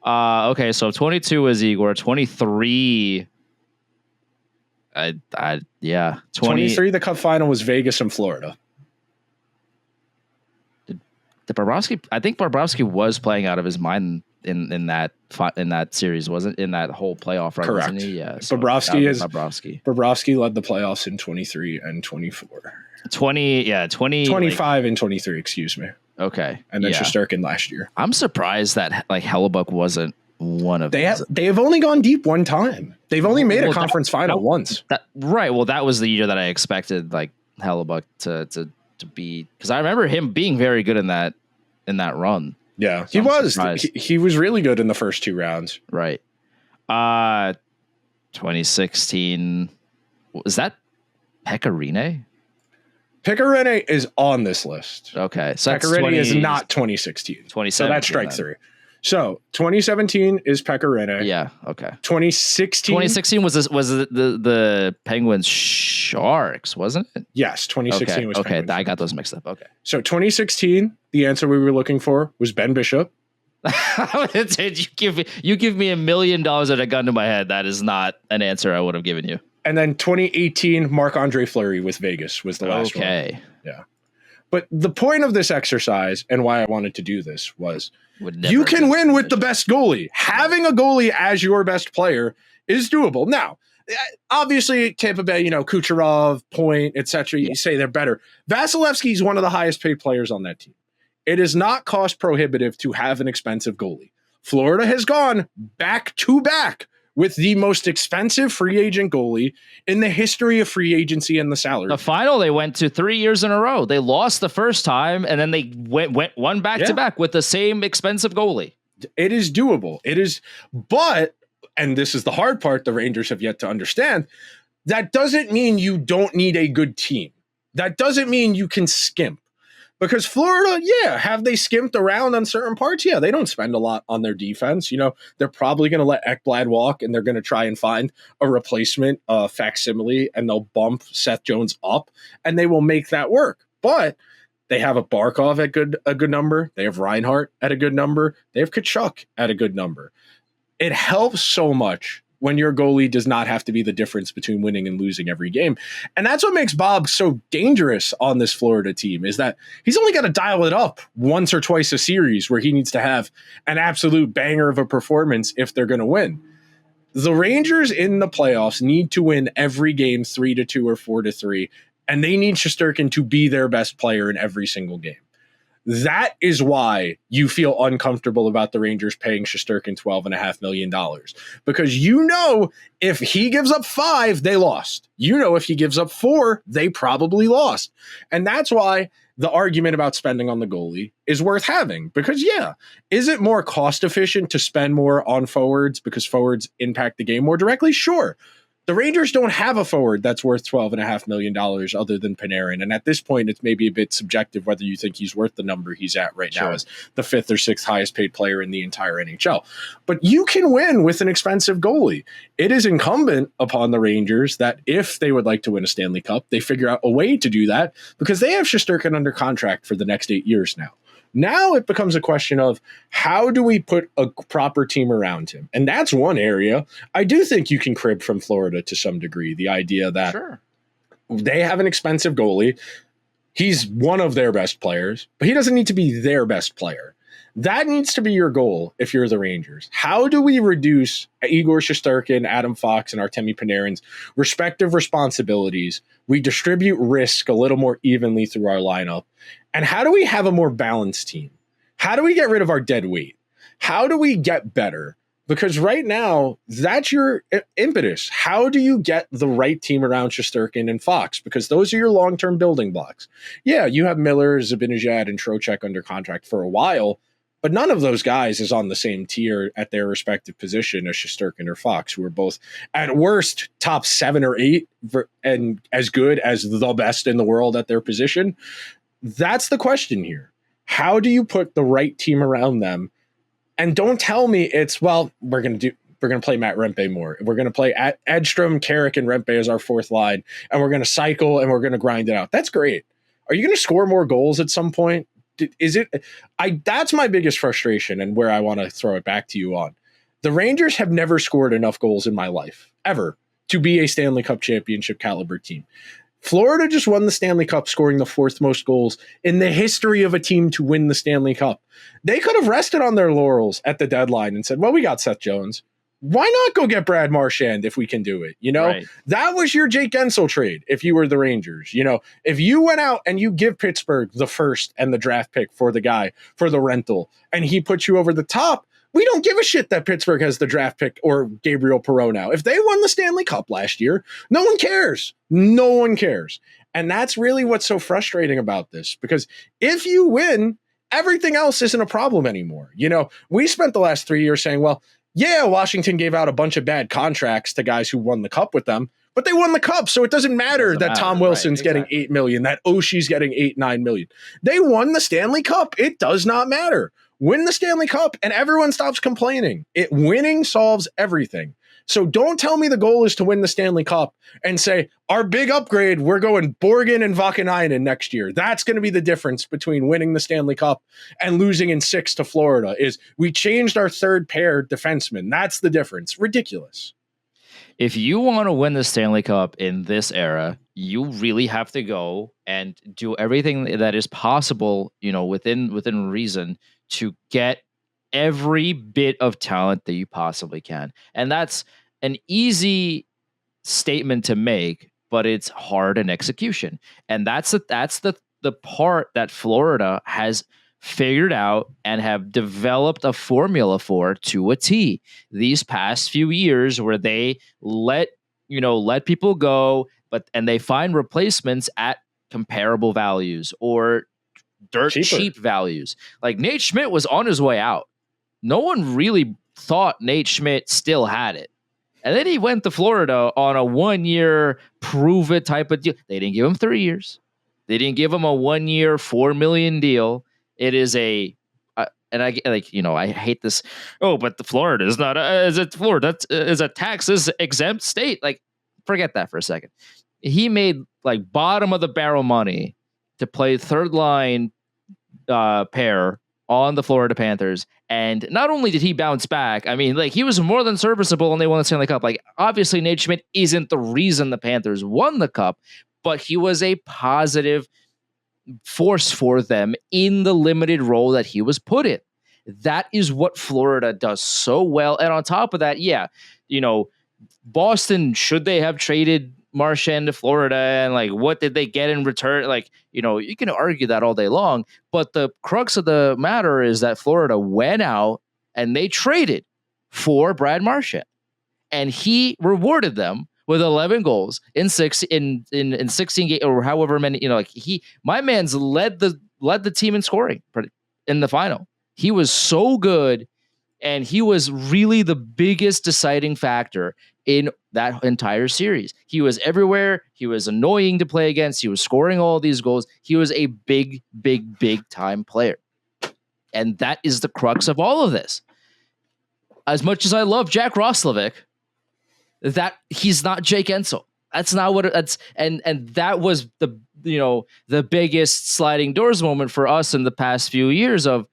Okay, so 22 was Igor. 23. 23, the cup final was Vegas and Florida. Did Bobrovsky? I think Bobrovsky was playing out of his mind in that series, wasn't in that whole playoff run? Correct. Wasn't he? Yeah. So Bobrovsky led the playoffs in 23 and 24. 25 and 23. Excuse me. Okay, and then Shesterkin last year. I'm surprised that like Hellebuck wasn't one of they have only gone deep one time. They've only made a conference final once. Right. Well, that was the year that I expected like Hellebuck to be, because I remember him being very good in that run. Yeah, so he was really good in the first 2 rounds. Right. 2016 was that Pekka Rinne? Pekka Rinne is on this list. Okay, so Pekka Rinne is not 2016. So that's strike 3. So 2017 is Pekka Rinne. Yeah. Okay. 2016 was the Penguins Sharks, wasn't it? Yes. 2016 was. Okay. Penguins. I got those mixed up. Okay. So 2016, the answer we were looking for was Ben Bishop. you give me $1 million and a gun to my head. That is not an answer I would have given you. And then 2018, Marc-Andre Fleury with Vegas was the last one. Okay. Yeah. But the point of this exercise and why I wanted to do this was you can win with the best goalie. Having a goalie as your best player is doable. Now, obviously, Tampa Bay, Kucherov, Point, etc. You say they're better. Vasilevsky is one of the highest paid players on that team. It is not cost prohibitive to have an expensive goalie. Florida has gone back to back with the most expensive free agent goalie in the history of free agency and the salary. The final they went to 3 years in a row. They lost the first time, and then they went one back to back with the same expensive goalie. It is doable. It is, but, and this is the hard part the Rangers have yet to understand, that doesn't mean you don't need a good team. That doesn't mean you can skimp. Because Florida, have they skimped around on certain parts? Yeah, they don't spend a lot on their defense. They're probably going to let Ekblad walk, and they're going to try and find a replacement facsimile, and they'll bump Seth Jones up, and they will make that work. But they have a Barkov at a good number. They have Reinhart at a good number. They have Tkachuk at a good number. It helps so much when your goalie does not have to be the difference between winning and losing every game. And that's what makes Bob so dangerous on this Florida team, is that he's only got to dial it up once or twice a series where he needs to have an absolute banger of a performance if they're going to win. The Rangers in the playoffs need to win every game 3-2 or 4-3, and they need Shesterkin to be their best player in every single game. That is why you feel uncomfortable about the Rangers paying Shesterkin $12.5 million. Because if he gives up 5, they lost. If he gives up 4, they probably lost. And that's why the argument about spending on the goalie is worth having. Because, is it more cost efficient to spend more on forwards because forwards impact the game more directly? Sure. The Rangers don't have a forward that's worth $12.5 million other than Panarin. And at this point, it's maybe a bit subjective whether you think he's worth the number he's at right now as the 5th or 6th highest paid player in the entire NHL. But you can win with an expensive goalie. It is incumbent upon the Rangers that if they would like to win a Stanley Cup, they figure out a way to do that because they have Shesterkin under contract for the next 8 years now. Now it becomes a question of how do we put a proper team around him? And that's one area. I do think you can crib from Florida to some degree, the idea that they have an expensive goalie. He's one of their best players, but he doesn't need to be their best player. That needs to be your goal if you're the Rangers. How do we reduce Igor Shesterkin, Adam Fox, and Artemi Panarin's respective responsibilities? We distribute risk a little more evenly through our lineup. And how do we have a more balanced team? How do we get rid of our dead weight? How do we get better? Because right now, that's your impetus. How do you get the right team around Shesterkin and Fox? Because those are your long-term building blocks. Yeah, you have Miller, Zibanejad, and Trocheck under contract for a while, but none of those guys is on the same tier at their respective position as Shesterkin or Fox, who are both, at worst, top 7 or 8 and as good as the best in the world at their position. That's the question here. How do you put the right team around them? And don't tell me it's, we're going to play Matt Rempe more. We're going to play Edstrom, Carrick, and Rempe as our 4th line, and we're going to cycle and we're going to grind it out. That's great. Are you going to score more goals at some point? That's my biggest frustration and where I want to throw it back to you on. The Rangers have never scored enough goals in my life, ever, to be a Stanley Cup championship caliber team. Florida just won the Stanley Cup, scoring the 4th most goals in the history of a team to win the Stanley Cup. They could have rested on their laurels at the deadline and said, well, we got Seth Jones. Why not go get Brad Marchand if we can do it? Right. That was your Jake Gensel trade if you were the Rangers. If you went out and you give Pittsburgh the 1st and the draft pick for the guy, for the rental, and he puts you over the top, we don't give a shit that Pittsburgh has the draft pick or Gabriel Perreault now. If they won the Stanley Cup last year, no one cares. No one cares. And that's really what's so frustrating about this, because if you win, everything else isn't a problem anymore. We spent the last 3 years saying, well, yeah, Washington gave out a bunch of bad contracts to guys who won the cup with them, but they won the cup. So it doesn't matter that Tom Wilson's getting $8 million, that Oshie's getting $8-9 million. They won the Stanley Cup. It does not matter. Win the Stanley Cup and everyone stops complaining. Winning solves everything. So don't tell me the goal is to win the Stanley Cup and say, our big upgrade, we're going Borgen and Vakanainen next year. That's going to be the difference between winning the Stanley Cup and losing in 6 to Florida, is we changed our 3rd pair defenseman. That's the difference. Ridiculous. If you want to win the Stanley Cup in this era, you really have to go and do everything that is possible, within reason, to get every bit of talent that you possibly can. And that's an easy statement to make, but it's hard in execution. And that's the part that Florida has figured out and have developed a formula for to a T these past few years, where they let people go, and they find replacements at comparable values or cheap values. Like Nate Schmidt was on his way out. No one really thought Nate Schmidt still had it. And then he went to Florida on a 1-year prove it type of deal. They didn't give him 3 years. They didn't give him a 1-year, $4 million deal. It is I hate this. Oh, but the Florida is not Florida is a taxes exempt state. Like, forget that for a second. He made like bottom of the barrel money to play 3rd line pair on the Florida Panthers. And not only did he bounce back, I mean, like, he was more than serviceable and they won the Stanley Cup. Like, obviously Nate Schmidt isn't the reason the Panthers won the cup, but he was a positive force for them in the limited role that he was put in. That is what Florida does so well. And on top of that, Boston, should they have traded Marchand to Florida and like what did they get in return? Like, you can argue that all day long, but the crux of the matter is that Florida went out and they traded for Brad Marchand, and he rewarded them with 11 goals in 16 games or however many. My man's led the team in scoring in the final. He was so good, and he was really the biggest deciding factor in that entire series. He was everywhere. He was annoying to play against. He was scoring all these goals. He was a big, big, big time player. And that is the crux of all of this. As much as I love Jack Roslovic, that he's not Jake Ensel. That's not what that's and that was the biggest sliding doors moment for us in the past few years of,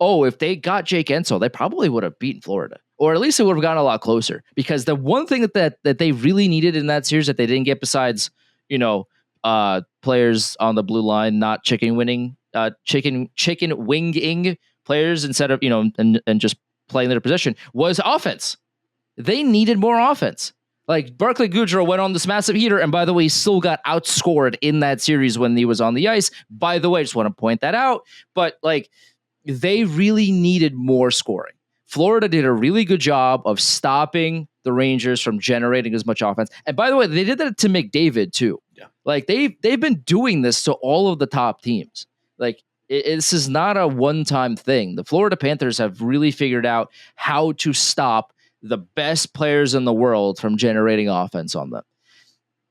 if they got Jake Ensel, they probably would have beaten Florida. Or at least it would have gotten a lot closer. Because the one thing that they really needed in that series that they didn't get, besides, players on the blue line not chicken winging players instead of, and just playing their position, was offense. They needed more offense. Like Barclay Goodrow went on this massive heater, and by the way, he still got outscored in that series when he was on the ice. By the way, I just want to point that out. But they really needed more scoring. Florida did a really good job of stopping the Rangers from generating as much offense. And by the way, they did that to McDavid too. Yeah. They've been doing this to all of the top teams. This is not a one-time thing. The Florida Panthers have really figured out how to stop the best players in the world from generating offense on them.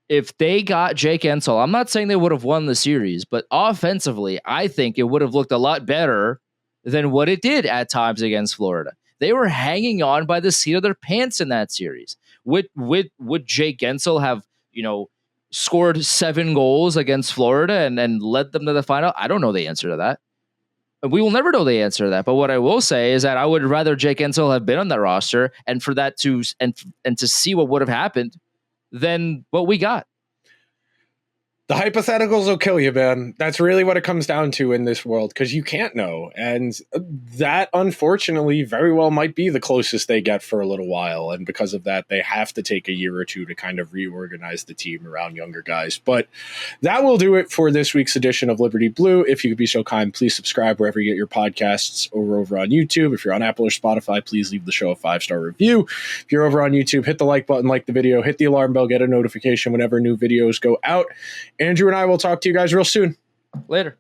If they got Jake Ensel, I'm not saying they would have won the series, but offensively, I think it would have looked a lot better than what it did at times against Florida. They were hanging on by the seat of their pants in that series. Would Jake Ensel have, scored 7 goals against Florida and led them to the final? I don't know the answer to that. We will never know the answer to that. But what I will say is that I would rather Jake Ensel have been on that roster and for that to see what would have happened than what we got. The hypotheticals will kill you, man. That's really what it comes down to in this world, because you can't know. And that, unfortunately, very well might be the closest they get for a little while. And because of that, they have to take a year or two to kind of reorganize the team around younger guys. But that will do it for this week's edition of Liberty Blue. If you could be so kind, please subscribe wherever you get your podcasts, or over on YouTube. If you're on Apple or Spotify, please leave the show a 5-star review. If you're over on YouTube, hit the like button, like the video, hit the alarm bell, get a notification whenever new videos go out. Andrew and I will talk to you guys real soon. Later.